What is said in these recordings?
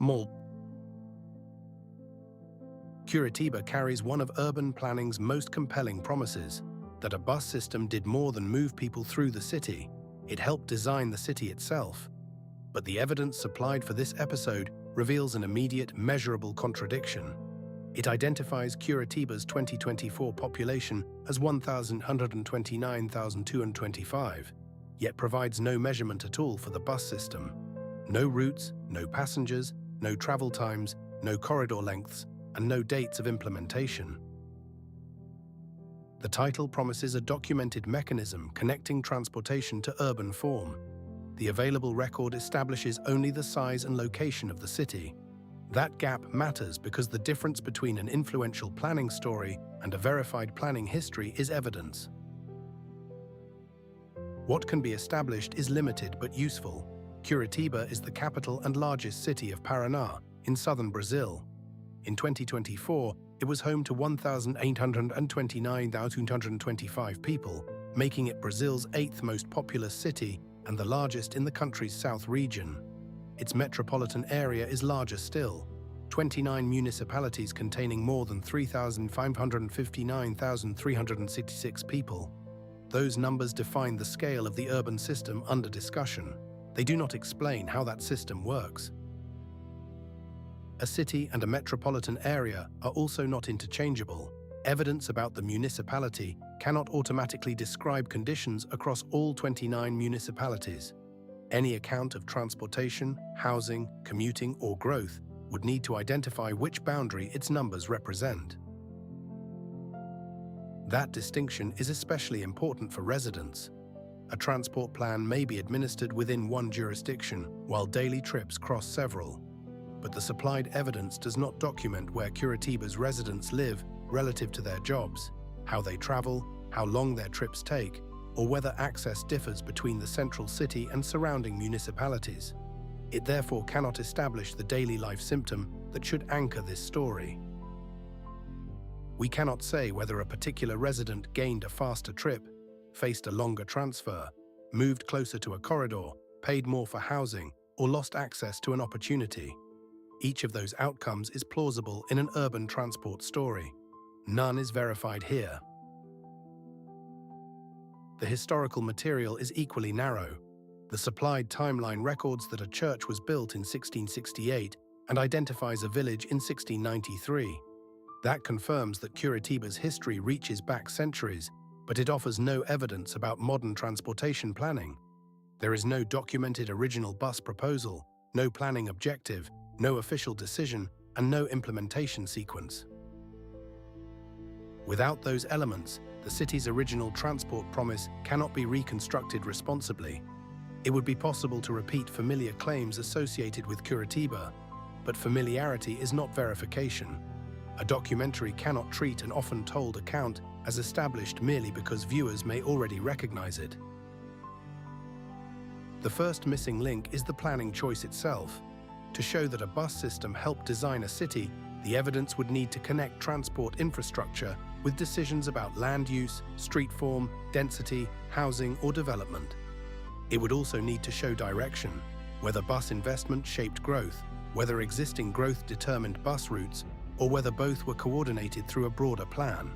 Mall. Curitiba carries one of urban planning's most compelling promises, that a bus system did more than move people through the city. It helped design the city itself. But the evidence supplied for this episode reveals an immediate, measurable contradiction. It identifies Curitiba's 2024 population as 129,225, yet provides no measurement at all for the bus system. No routes, no passengers, no travel times, no corridor lengths, and no dates of implementation. The title promises a documented mechanism connecting transportation to urban form. The available record establishes only the size and location of the city. That gap matters because the difference between an influential planning story and a verified planning history is evidence. What can be established is limited but useful. Curitiba is the capital and largest city of Paraná, in southern Brazil. In 2024, it was home to 1,829,225 people, making it Brazil's 8th most populous city and the largest in the country's south region. Its metropolitan area is larger still, 29 municipalities containing more than 3,559,366 people. Those numbers define the scale of the urban system under discussion. They do not explain how that system works. A city and a metropolitan area are also not interchangeable. Evidence about the municipality cannot automatically describe conditions across all 29 municipalities. Any account of transportation, housing, commuting, or growth would need to identify which boundary its numbers represent. That distinction is especially important for residents. A transport plan may be administered within one jurisdiction, while daily trips cross several. But the supplied evidence does not document where Curitiba's residents live relative to their jobs, how they travel, how long their trips take, or whether access differs between the central city and surrounding municipalities. It therefore cannot establish the daily life symptom that should anchor this story. We cannot say whether a particular resident gained a faster trip, faced a longer transfer, moved closer to a corridor, paid more for housing, or lost access to an opportunity. Each of those outcomes is plausible in an urban transport story. None is verified here. The historical material is equally narrow. The supplied timeline records that a church was built in 1668 and identifies a village in 1693. That confirms that Curitiba's history reaches back centuries, but it offers no evidence about modern transportation planning. There is no documented original bus proposal, no planning objective, no official decision, and no implementation sequence. Without those elements, the city's original transport promise cannot be reconstructed responsibly. It would be possible to repeat familiar claims associated with Curitiba, but familiarity is not verification. A documentary cannot treat an often told account as established merely because viewers may already recognize it. The first missing link is the planning choice itself. To show that a bus system helped design a city, the evidence would need to connect transport infrastructure with decisions about land use, street form, density, housing, or development. It would also need to show direction, whether bus investment shaped growth, whether existing growth determined bus routes, or whether both were coordinated through a broader plan.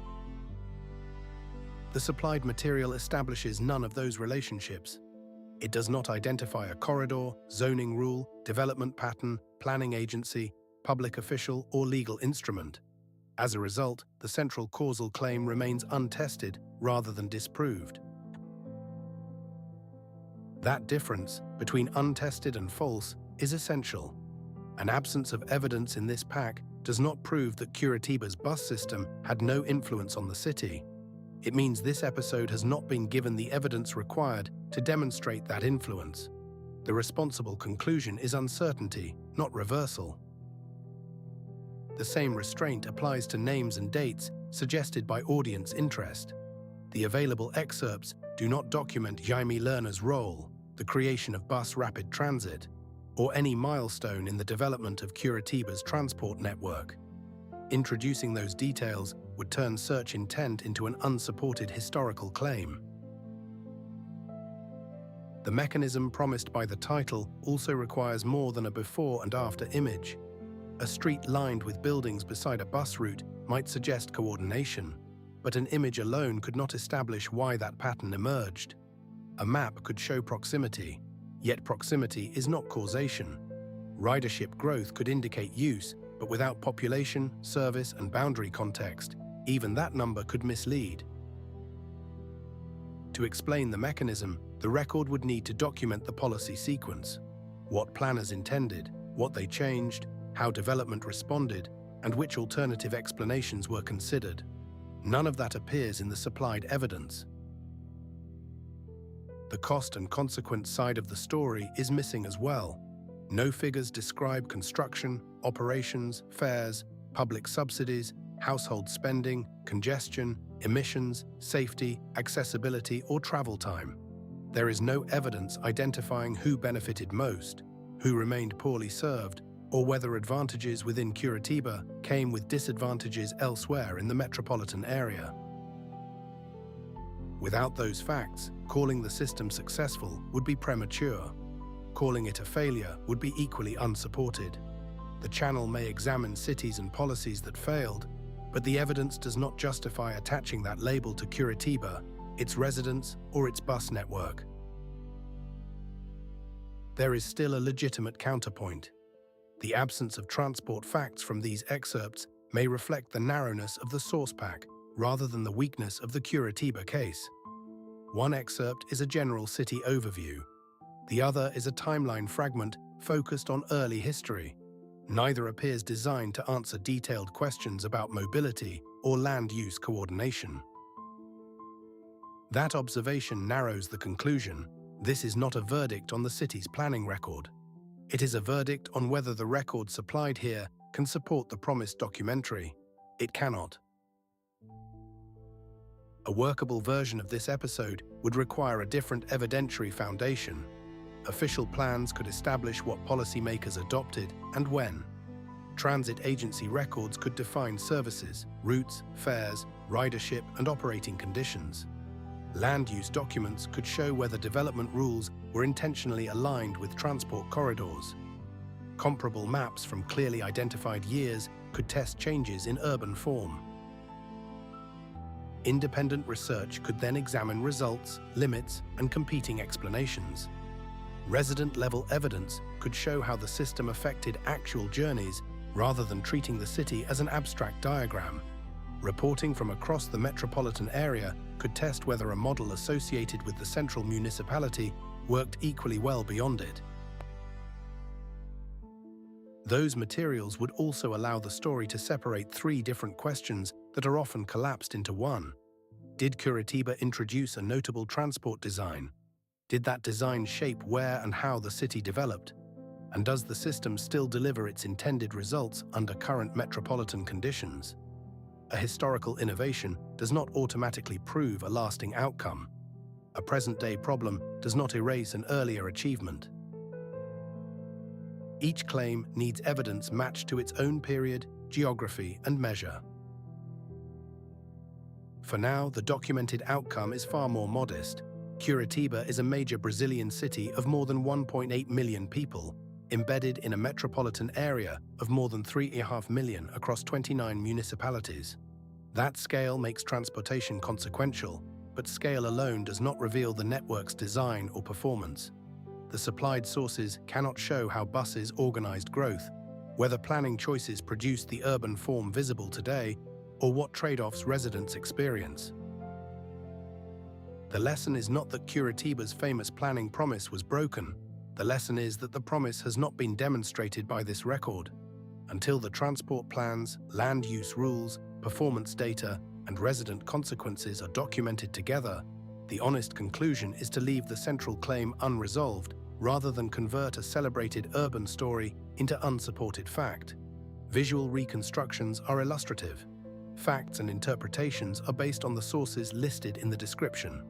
The supplied material establishes none of those relationships. It does not identify a corridor, zoning rule, development pattern, planning agency, public official, or legal instrument. As a result, the central causal claim remains untested rather than disproved. That difference between untested and false is essential. An absence of evidence in this pack does not prove that Curitiba's bus system had no influence on the city. It means this episode has not been given the evidence required to demonstrate that influence. The responsible conclusion is uncertainty, not reversal. The same restraint applies to names and dates suggested by audience interest. The available excerpts do not document Jaime Lerner's role, the creation of bus rapid transit, or any milestone in the development of Curitiba's transport network. Introducing those details would turn search intent into an unsupported historical claim. The mechanism promised by the title also requires more than a before and after image. A street lined with buildings beside a bus route might suggest coordination, but an image alone could not establish why that pattern emerged. A map could show proximity, yet proximity is not causation. Ridership growth could indicate use, but without population, service, and boundary context, even that number could mislead. To explain the mechanism, the record would need to document the policy sequence: what planners intended, what they changed, how development responded, and which alternative explanations were considered. None of that appears in the supplied evidence. The cost and consequence side of the story is missing as well. No figures describe construction, operations, fares, public subsidies, household spending, congestion, emissions, safety, accessibility, or travel time. There is no evidence identifying who benefited most, who remained poorly served, or whether advantages within Curitiba came with disadvantages elsewhere in the metropolitan area. Without those facts, calling the system successful would be premature. Calling it a failure would be equally unsupported. The channel may examine cities and policies that failed, but the evidence does not justify attaching that label to Curitiba, its residents, or its bus network. There is still a legitimate counterpoint. The absence of transport facts from these excerpts may reflect the narrowness of the source pack rather than the weakness of the Curitiba case. One excerpt is a general city overview. The other is a timeline fragment focused on early history. Neither appears designed to answer detailed questions about mobility or land use coordination. That observation narrows the conclusion. This is not a verdict on the city's planning record. It is a verdict on whether the record supplied here can support the promised documentary. It cannot. A workable version of this episode would require a different evidentiary foundation. Official plans could establish what policymakers adopted and when. Transit agency records could define services, routes, fares, ridership, and operating conditions. Land use documents could show whether development rules were intentionally aligned with transport corridors. Comparable maps from clearly identified years could test changes in urban form. Independent research could then examine results, limits, and competing explanations. Resident-level evidence could show how the system affected actual journeys rather than treating the city as an abstract diagram. Reporting from across the metropolitan area could test whether a model associated with the central municipality worked equally well beyond it. Those materials would also allow the story to separate three different questions that are often collapsed into one. Did Curitiba introduce a notable transport design? Did that design shape where and how the city developed? And does the system still deliver its intended results under current metropolitan conditions? A historical innovation does not automatically prove a lasting outcome. A present-day problem does not erase an earlier achievement. Each claim needs evidence matched to its own period, geography, and measure. For now, the documented outcome is far more modest. Curitiba is a major Brazilian city of more than 1.8 million people, embedded in a metropolitan area of more than 3.5 million across 29 municipalities. That scale makes transportation consequential, but scale alone does not reveal the network's design or performance. The supplied sources cannot show how buses organized growth, whether planning choices produced the urban form visible today, or what trade-offs residents experience. The lesson is not that Curitiba's famous planning promise was broken. The lesson is that the promise has not been demonstrated by this record. Until the transport plans, land use rules, performance data, and resident consequences are documented together, the honest conclusion is to leave the central claim unresolved rather than convert a celebrated urban story into unsupported fact. Visual reconstructions are illustrative. Facts and interpretations are based on the sources listed in the description.